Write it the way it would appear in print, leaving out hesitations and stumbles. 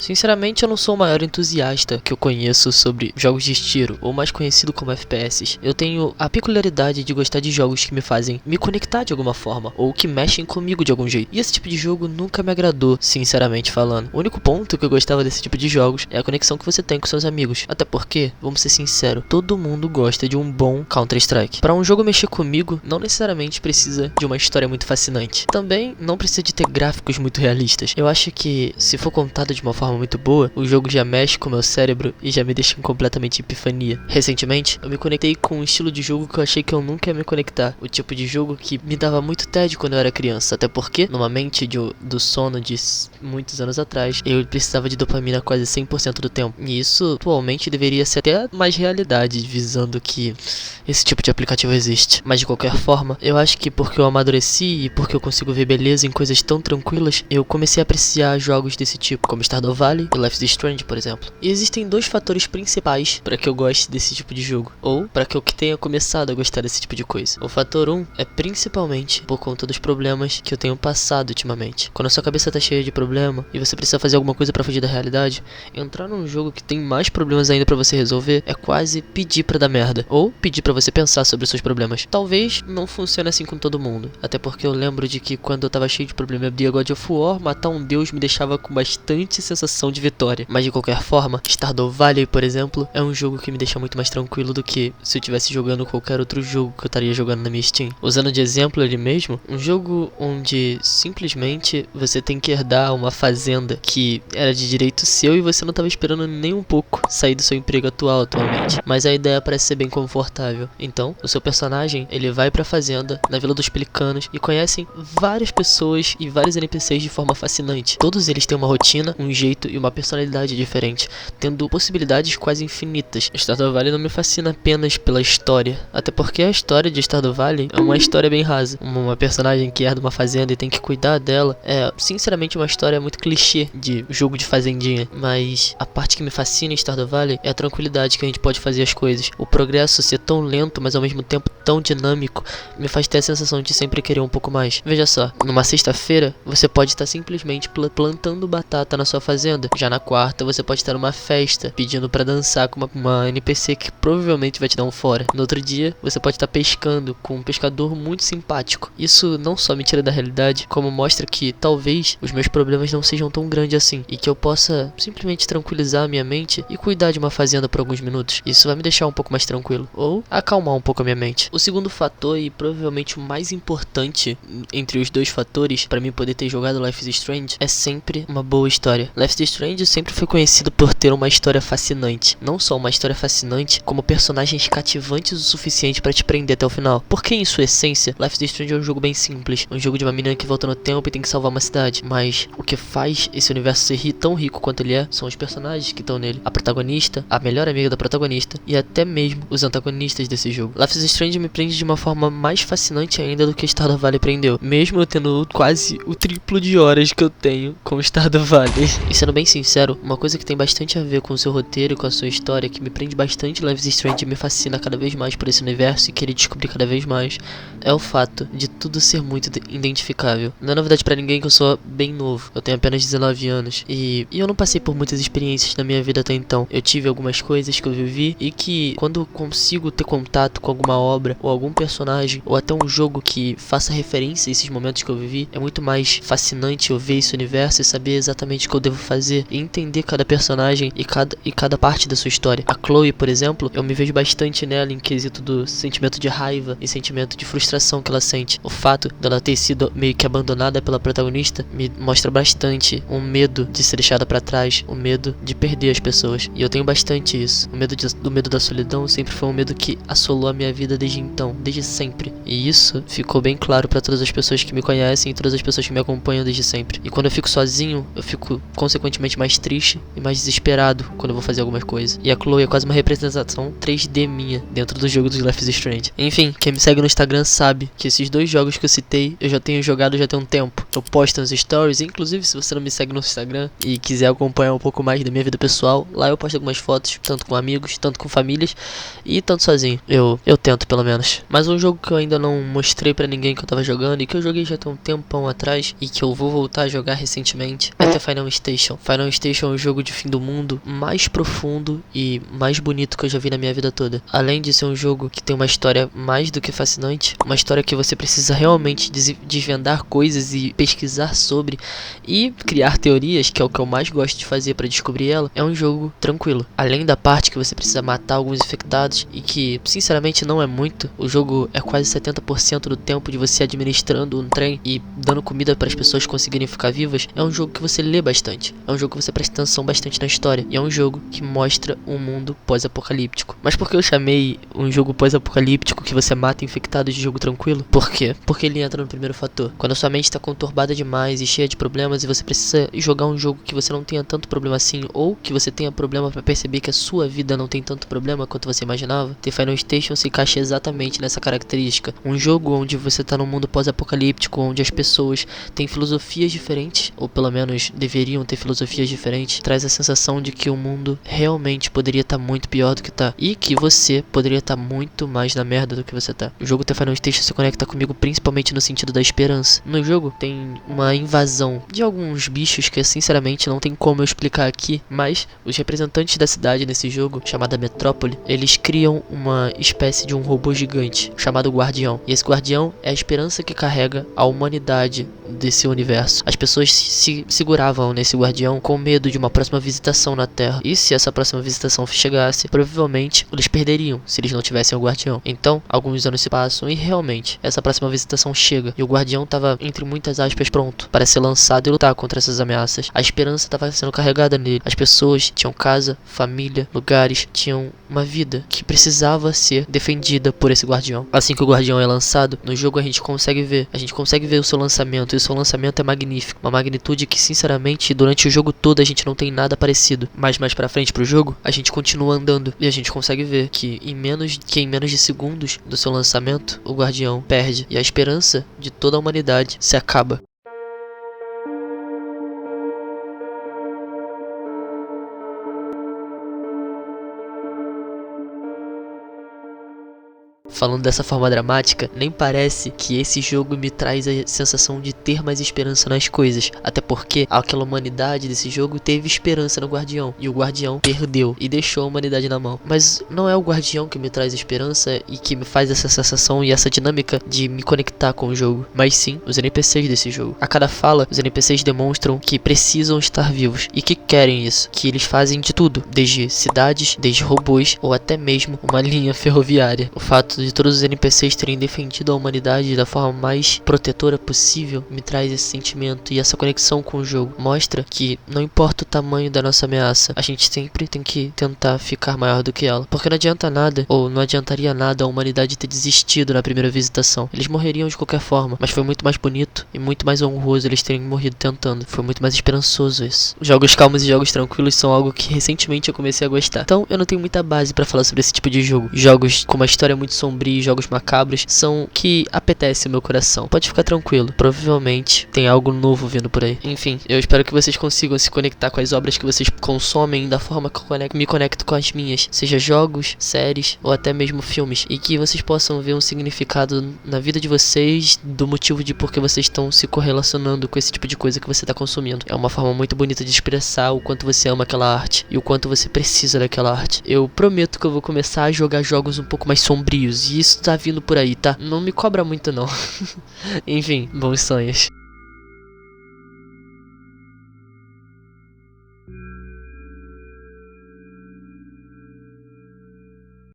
Sinceramente, eu não sou o maior entusiasta que eu conheço sobre jogos de tiro, ou mais conhecido como FPS. Eu tenho a peculiaridade de gostar de jogos que me fazem me conectar de alguma forma, ou que mexem comigo de algum jeito. E esse tipo de jogo nunca me agradou, sinceramente falando. O único ponto que eu gostava desse tipo de jogos é a conexão que você tem com seus amigos. Até porque, vamos ser sinceros, todo mundo gosta de um bom Counter-Strike. Para um jogo mexer comigo, não necessariamente precisa de uma história muito fascinante. Também não precisa de ter gráficos muito realistas. Eu acho que, se for contado de uma forma muito boa, o jogo já mexe com o meu cérebro e já me deixa completamente em epifania. Recentemente, eu me conectei com um estilo de jogo que eu achei que eu nunca ia me conectar. O tipo de jogo que me dava muito tédio quando eu era criança. Até porque, numa mente do sono de muitos anos atrás, eu precisava de dopamina quase 100% do tempo. E isso, atualmente, deveria ser até mais realidade, visando que esse tipo de aplicativo existe. Mas de qualquer forma, eu acho que porque eu amadureci e porque eu consigo ver beleza em coisas tão tranquilas, eu comecei a apreciar jogos desse tipo, como Stardew Valley e Life is Strange, por exemplo. E existem dois fatores principais para que eu goste desse tipo de jogo, ou para que eu tenha começado a gostar desse tipo de coisa. O fator 1 é principalmente por conta dos problemas que eu tenho passado ultimamente. Quando a sua cabeça tá cheia de problema e você precisa fazer alguma coisa para fugir da realidade, entrar num jogo que tem mais problemas ainda para você resolver é quase pedir para dar merda, ou pedir para você pensar sobre os seus problemas. Talvez não funcione assim com todo mundo, até porque eu lembro de que quando eu tava cheio de problema eu abria God of War, matar um deus me deixava com bastante sensação de vitória. Mas de qualquer forma, Stardew Valley, por exemplo, é um jogo que me deixa muito mais tranquilo do que se eu estivesse jogando qualquer outro jogo que eu estaria jogando na minha Steam. Usando de exemplo ele mesmo, um jogo onde simplesmente você tem que herdar uma fazenda que era de direito seu e você não estava esperando nem um pouco sair do seu emprego atualmente. Mas a ideia parece ser bem confortável. Então, o seu personagem, ele vai pra fazenda, na Vila dos Pelicanos, e conhecem várias pessoas e vários NPCs de forma fascinante. Todos eles têm uma rotina, um jeito e uma personalidade diferente, tendo possibilidades quase infinitas. Stardew Valley não me fascina apenas pela história, até porque a história de Stardew Valley é uma história bem rasa. Uma personagem que herda uma fazenda e tem que cuidar dela é, sinceramente, uma história muito clichê de jogo de fazendinha. Mas a parte que me fascina em Stardew Valley é a tranquilidade que a gente pode fazer as coisas. O progresso ser tão lento, mas ao mesmo tempo tão dinâmico, me faz ter a sensação de sempre querer um pouco mais. Veja só, numa sexta-feira, você pode estar simplesmente plantando batata na sua fazenda. Já na quarta, você pode estar numa festa, pedindo pra dançar com uma NPC que provavelmente vai te dar um fora. No outro dia, você pode estar pescando com um pescador muito simpático. Isso não só me tira da realidade, como mostra que talvez os meus problemas não sejam tão grandes assim, e que eu possa simplesmente tranquilizar a minha mente e cuidar de uma fazenda por alguns minutos. Isso vai me deixar um pouco mais tranquilo, ou acalmar um pouco a minha mente. O segundo fator, e provavelmente o mais importante entre os dois fatores para mim poder ter jogado Life is Strange, é sempre uma boa história. Life is Strange sempre foi conhecido por ter uma história fascinante. Não só uma história fascinante, como personagens cativantes o suficiente para te prender até o final. Porque em sua essência, Life is Strange é um jogo bem simples, um jogo de uma menina que volta no tempo e tem que salvar uma cidade. Mas o que faz esse universo ser tão rico quanto ele é, são os personagens que estão nele. A protagonista, a melhor amiga da protagonista e até mesmo os antagonistas desse jogo. Life is Strange me prende de uma forma mais fascinante ainda do que Stardew Valley prendeu, mesmo eu tendo quase o triplo de horas que eu tenho com Stardew Valley. E sendo bem sincero, uma coisa que tem bastante a ver com o seu roteiro e com a sua história, que me prende bastante Life is Strange e me fascina cada vez mais por esse universo e querer descobrir cada vez mais, é o fato de tudo ser muito identificável. Não é novidade pra ninguém que eu sou bem novo, eu tenho apenas 19 anos e eu não passei por muitas experiências na minha vida até então. Eu tive algumas coisas que eu vivi e que quando eu consigo ter contato com alguma obra ou algum personagem ou até um jogo que faça referência a esses momentos que eu vivi, é muito mais fascinante eu ver esse universo e saber exatamente o que eu devo fazer e entender cada personagem e cada parte da sua história. A Chloe, por exemplo, eu me vejo bastante nela em quesito do sentimento de raiva e sentimento de frustração que ela sente. O fato dela ter sido meio que abandonada pela protagonista me mostra bastante um medo de ser deixada pra trás, o medo de perder as pessoas. E eu tenho bastante isso. O medo da solidão sempre foi um medo que assolou a minha vida desde então, desde sempre. E isso ficou bem claro pra todas as pessoas que me conhecem e todas as pessoas que me acompanham desde sempre. E quando eu fico sozinho, eu fico consequentemente mais triste e mais desesperado quando eu vou fazer alguma coisa. E a Chloe é quase uma representação 3D minha dentro do jogo do Life is Strange. Enfim, quem me segue no Instagram sabe que esses dois jogos que eu citei, eu já tenho jogado já tem um tempo. Eu posto nos stories, inclusive se você não me segue no Instagram e quiser acompanhar um pouco mais da minha vida pessoal, lá eu posto algumas fotos, tanto com amigos, tanto com famílias e tanto sozinho. Eu tento pelo menos. Mas um jogo que eu ainda não mostrei pra ninguém que eu tava jogando e que eu joguei já tem um tempão atrás e que eu vou voltar a jogar recentemente é The Final Station. Final Station é o jogo de fim do mundo mais profundo e mais bonito que eu já vi na minha vida toda. Além de ser um jogo que tem uma história mais do que fascinante, uma história que você precisa realmente desvendar coisas e pesquisar sobre e criar teorias, que é o que eu mais gosto de fazer para descobrir ela, é um jogo tranquilo. Além da parte que você precisa matar alguns infectados e que, sinceramente, não é muito, o jogo é quase 70% do tempo de você administrando um trem e dando comida para as pessoas conseguirem ficar vivas. É um jogo que você lê bastante, é um jogo que você presta atenção bastante na história, e é um jogo que mostra um mundo pós-apocalíptico. Mas por que eu chamei um jogo pós-apocalíptico que você mata infectados de jogo tranquilo? Por quê? Porque ele entra no primeiro fator. Quando a sua mente está conturbada demais e cheia de problemas e você precisa jogar um jogo que você não tenha tanto problema assim, ou que você tenha problema para perceber que a sua vida não tem tanto problema quanto você imaginava, The Final Station se encaixa exatamente nessa característica. Um jogo onde você está num mundo pós-apocalíptico, onde as pessoas têm filosofias diferentes, ou pelo menos deveriam ter filosofias diferentes, traz a sensação de que o mundo realmente poderia estar muito pior do que tá, e que você poderia estar muito mais na merda do que você tá. O jogo The Final Station se conecta comigo principalmente no sentido da esperança. No jogo tem uma invasão de alguns bichos que sinceramente não tem como eu explicar aqui, mas os representantes da cidade nesse jogo, chamada Metrópole, eles criam uma espécie de um robô gigante chamado Guardião, e esse Guardião é a esperança que carrega a humanidade desse universo. As pessoas se seguravam nesse Guardião com medo de uma próxima visitação na Terra, e se essa próxima visitação chegasse, provavelmente eles perderiam se eles não tivessem o Guardião. Então, alguns anos se passam e realmente essa próxima visitação chega, e o Guardião estava, entre muitas aspas, pronto para ser lançado e lutar contra essas ameaças. A esperança estava sendo carregada nele. As pessoas tinham casa, família, lugares, tinham uma vida que precisava ser defendida por esse Guardião. Assim que o Guardião é lançado, no jogo a gente consegue ver o seu lançamento, e o seu lançamento é magnífico, uma magnitude que sinceramente durante o jogo todo a gente não tem nada parecido. Mas mais pra frente pro jogo, a gente continua andando e a gente consegue ver que em menos de segundos do seu lançamento, o Guardião perde e a esperança de toda a humanidade se acaba. Falando dessa forma dramática, nem parece que esse jogo me traz a sensação de ter mais esperança nas coisas, até porque aquela humanidade desse jogo teve esperança no Guardião, e o Guardião perdeu e deixou a humanidade na mão. Mas não é o Guardião que me traz esperança e que me faz essa sensação e essa dinâmica de me conectar com o jogo, mas sim os NPCs desse jogo. A cada fala, os NPCs demonstram que precisam estar vivos e que querem isso, que eles fazem de tudo, desde cidades, desde robôs ou até mesmo uma linha ferroviária. O fato de todos os NPCs terem defendido a humanidade da forma mais protetora possível me traz esse sentimento e essa conexão com o jogo. Mostra que não importa o tamanho da nossa ameaça, a gente sempre tem que tentar ficar maior do que ela, porque não adianta nada, ou não adiantaria nada a humanidade ter desistido na primeira visitação. Eles morreriam de qualquer forma, mas foi muito mais bonito e muito mais honroso eles terem morrido tentando. Foi muito mais esperançoso isso. Jogos calmos e jogos tranquilos são algo que recentemente eu comecei a gostar, então eu não tenho muita base pra falar sobre esse tipo de jogo. Jogos com uma história muito sombria, jogos macabros, são que apetece o meu coração. Pode ficar tranquilo, provavelmente tem algo novo vindo por aí. Enfim, eu espero que vocês consigam se conectar com as obras que vocês consomem da forma que eu me conecto com as minhas, seja jogos, séries ou até mesmo filmes, e que vocês possam ver um significado na vida de vocês do motivo de por que vocês estão se correlacionando com esse tipo de coisa que você está consumindo. É uma forma muito bonita de expressar o quanto você ama aquela arte e o quanto você precisa daquela arte. Eu prometo que eu vou começar a jogar jogos um pouco mais sombrios, e isso tá vindo por aí, tá? Não me cobra muito não. Enfim, bons sonhos.